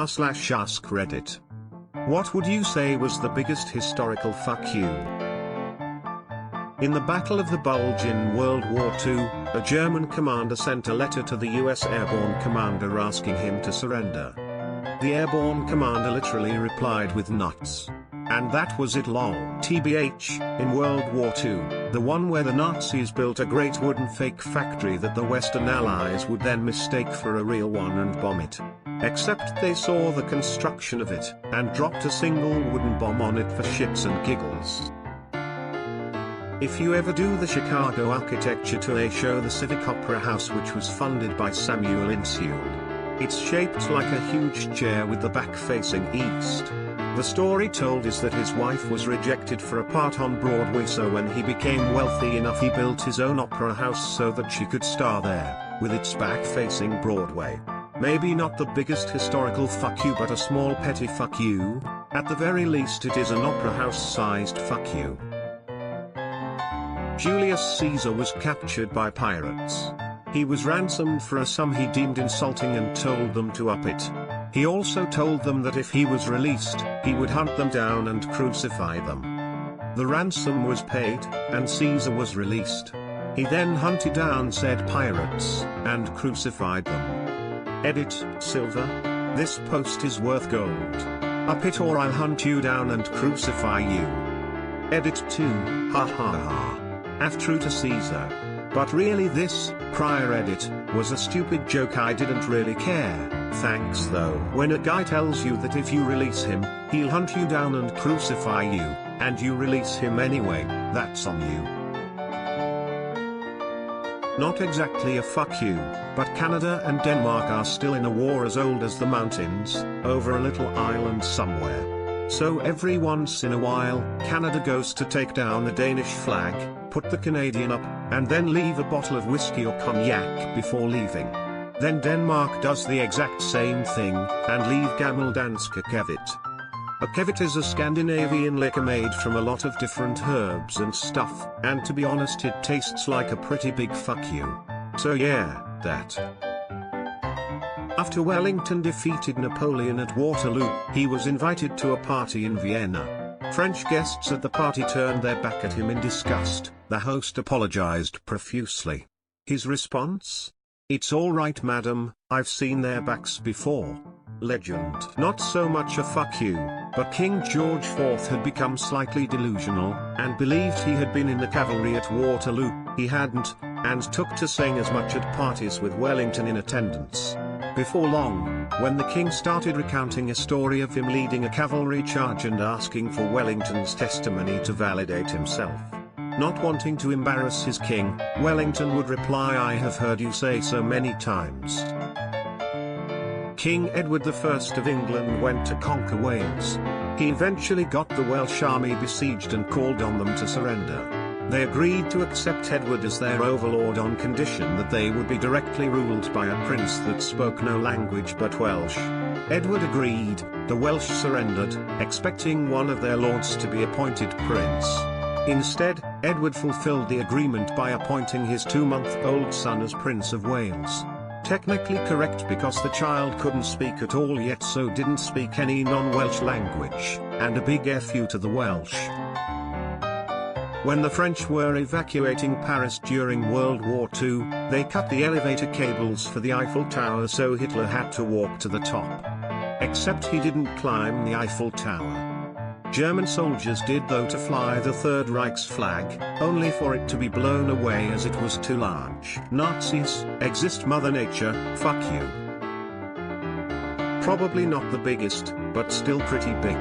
r/AskReddit. What would you say was the biggest historical fuck you? In the Battle of the Bulge in World War II, a German commander sent a letter to the US airborne commander asking him to surrender. The airborne commander literally replied with nuts. And that was it, lol. TBH, in World War II, the one where the Nazis built a great wooden fake factory that the Western Allies would then mistake for a real one and bomb it. Except they saw the construction of it, and dropped a single wooden bomb on it for shits and giggles. If you ever do the Chicago Architecture Tour, they show the Civic Opera House, which was funded by Samuel Insull. It's shaped like a huge chair with the back facing east. The story told is that his wife was rejected for a part on Broadway, so when he became wealthy enough he built his own opera house so that she could star there, with its back facing Broadway. Maybe not the biggest historical fuck you, but a small petty fuck you. At the very least it is an opera house sized fuck you. Julius Caesar was captured by pirates. He was ransomed for a sum he deemed insulting and told them to up it. He also told them that if he was released, he would hunt them down and crucify them. The ransom was paid, and Caesar was released. He then hunted down said pirates, and crucified them. Edit, Silver. This post is worth gold. Up it or I'll hunt you down and crucify you. Edit 2, ha ha ha. F true to Caesar. But really this, prior edit, was a stupid joke, I didn't really care, thanks though. When a guy tells you that if you release him, he'll hunt you down and crucify you, and you release him anyway, that's on you. Not exactly a fuck you, but Canada and Denmark are still in a war as old as the mountains, over a little island somewhere. So every once in a while, Canada goes to take down the Danish flag, put the Canadian up, and then leave a bottle of whiskey or cognac before leaving. Then Denmark does the exact same thing, and leave Gammeldanske Kevit. A Kevit is a Scandinavian liquor made from a lot of different herbs and stuff, and to be honest it tastes like a pretty big fuck you. So yeah, that. After Wellington defeated Napoleon at Waterloo, he was invited to a party in Vienna. French guests at the party turned their back at him in disgust. The host apologized profusely. His response? "It's all right, madam, I've seen their backs before." Legend. Not so much a fuck you, but King George IV had become slightly delusional, and believed he had been in the cavalry at Waterloo. He hadn't, and took to saying as much at parties with Wellington in attendance. Before long, when the king started recounting a story of him leading a cavalry charge and asking for Wellington's testimony to validate himself, not wanting to embarrass his king, Wellington would reply, "I have heard you say so many times." King Edward I of England went to conquer Wales. He eventually got the Welsh army besieged and called on them to surrender. They agreed to accept Edward as their overlord on condition that they would be directly ruled by a prince that spoke no language but Welsh. Edward agreed, the Welsh surrendered, expecting one of their lords to be appointed prince. Instead, Edward fulfilled the agreement by appointing his 2-month-old son as Prince of Wales. Technically correct because the child couldn't speak at all yet, so didn't speak any non-Welsh language, and a big F you to the Welsh. When the French were evacuating Paris during World War II, they cut the elevator cables for the Eiffel Tower, so Hitler had to walk to the top. Except he didn't climb the Eiffel Tower. German soldiers did though, to fly the Third Reich's flag, only for it to be blown away as it was too large. Nazis, exist Mother Nature, fuck you. Probably not the biggest, but still pretty big.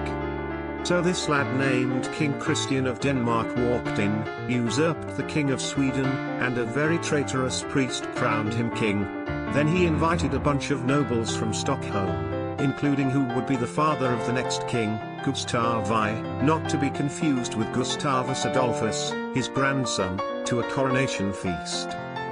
So this lad named King Christian of Denmark walked in, usurped the King of Sweden, and a very traitorous priest crowned him king. Then he invited a bunch of nobles from Stockholm, including who would be the father of the next king, Gustav I, not to be confused with Gustavus Adolphus, his grandson, to a coronation feast.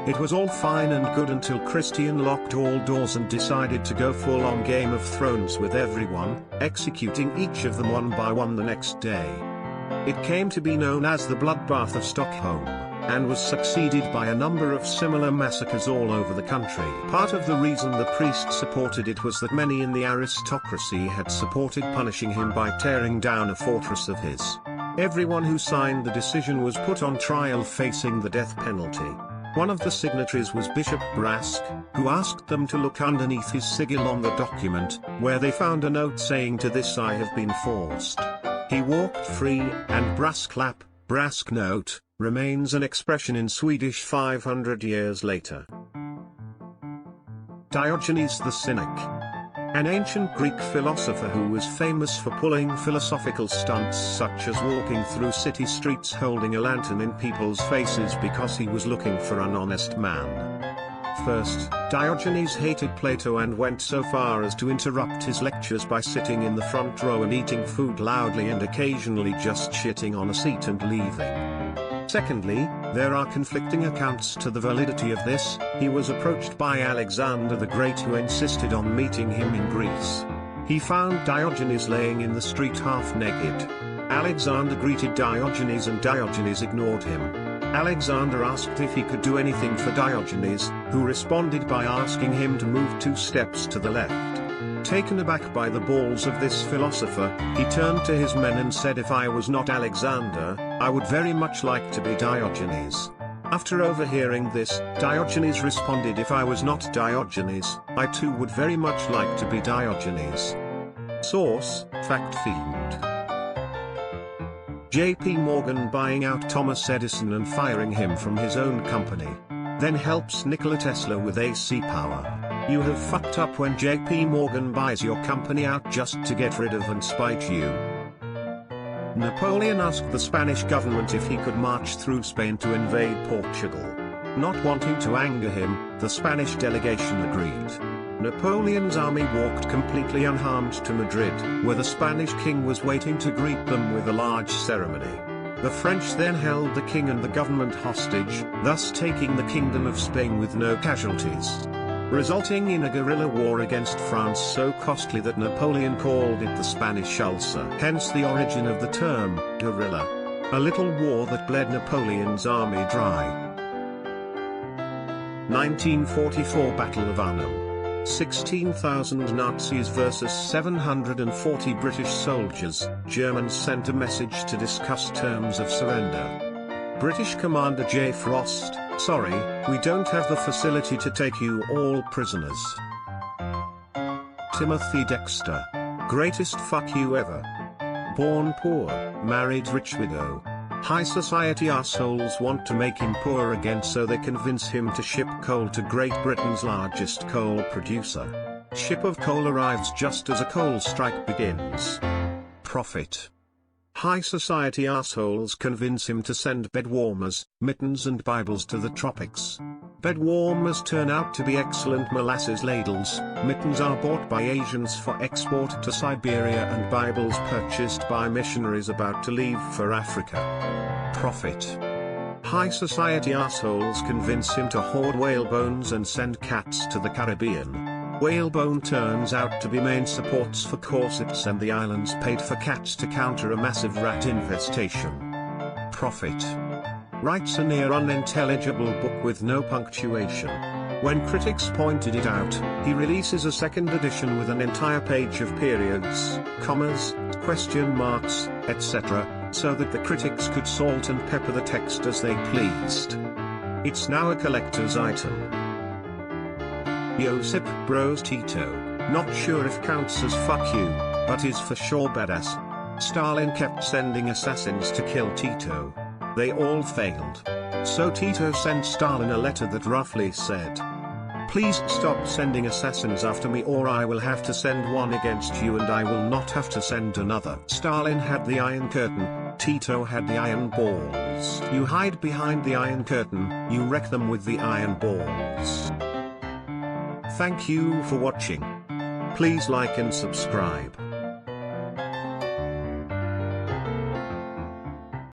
It was all fine and good until Christian locked all doors and decided to go full-on Game of Thrones with everyone, executing each of them one by one the next day. It came to be known as the Bloodbath of Stockholm. and was succeeded by a number of similar massacres all over the country. Part of the reason the priest supported it was that many in the aristocracy had supported punishing him by tearing down a fortress of his. Everyone who signed the decision was put on trial facing the death penalty. One of the signatories was Bishop Brask, who asked them to look underneath his sigil on the document, where they found a note saying, "To this I have been forced." He walked free, and Brasklapp, Brask note, remains an expression in Swedish 500 years later. Diogenes the Cynic. An ancient Greek philosopher who was famous for pulling philosophical stunts such as walking through city streets holding a lantern in people's faces because he was looking for an honest man. First, Diogenes hated Plato and went so far as to interrupt his lectures by sitting in the front row and eating food loudly and occasionally just shitting on a seat and leaving. Secondly, there are conflicting accounts to the validity of this. He was approached by Alexander the Great, who insisted on meeting him in Greece. He found Diogenes laying in the street half naked. Alexander greeted Diogenes and Diogenes ignored him. Alexander asked if he could do anything for Diogenes, who responded by asking him to move 2 steps to the left. Taken aback by the balls of this philosopher, he turned to his men and said, "If I was not Alexander, I would very much like to be Diogenes." After overhearing this, Diogenes responded, "If I was not Diogenes, I too would very much like to be Diogenes." Source: Fact Fiend. J.P. Morgan buying out Thomas Edison and firing him from his own company. Then helps Nikola Tesla with AC power. You have fucked up when J.P. Morgan buys your company out just to get rid of and spite you. Napoleon asked the Spanish government if he could march through Spain to invade Portugal. Not wanting to anger him, the Spanish delegation agreed. Napoleon's army walked completely unharmed to Madrid, where the Spanish king was waiting to greet them with a large ceremony. The French then held the king and the government hostage, thus taking the Kingdom of Spain with no casualties, resulting in a guerrilla war against France so costly that Napoleon called it the Spanish Ulcer. Hence the origin of the term, guerrilla. A little war that bled Napoleon's army dry. 1944 Battle of Arnhem. 16,000 Nazis versus 740 British soldiers. Germans sent a message to discuss terms of surrender. British Commander J. Frost: "Sorry, we don't have the facility to take you all prisoners." Timothy Dexter: "Greatest fuck you ever. Born poor, married rich widow. High society assholes want to make him poor again so they convince him to ship coal to Great Britain's largest coal producer. Ship of coal arrives just as a coal strike begins. Profit. High society assholes convince him to send bed warmers, mittens and Bibles to the tropics. Bed warmers turn out to be excellent molasses ladles, mittens are bought by Asians for export to Siberia and Bibles purchased by missionaries about to leave for Africa. Profit. High society assholes convince him to hoard whale bones and send cats to the Caribbean. Whalebone turns out to be main supports for corsets and the islands paid for cats to counter a massive rat infestation. Profit. Writes a near unintelligible book with no punctuation. When critics pointed it out, he releases a second edition with an entire page of periods, commas, question marks, etc., so that the critics could salt and pepper the text as they pleased. It's now a collector's item. Josip Broz Tito, not sure if counts as fuck you, but is for sure badass. Stalin kept sending assassins to kill Tito. They all failed. So Tito sent Stalin a letter that roughly said, "Please stop sending assassins after me or I will have to send one against you and I will not have to send another." Stalin had the Iron Curtain, Tito had the iron balls. You hide behind the Iron Curtain, you wreck them with the iron balls. Thank you for watching. Please like and subscribe.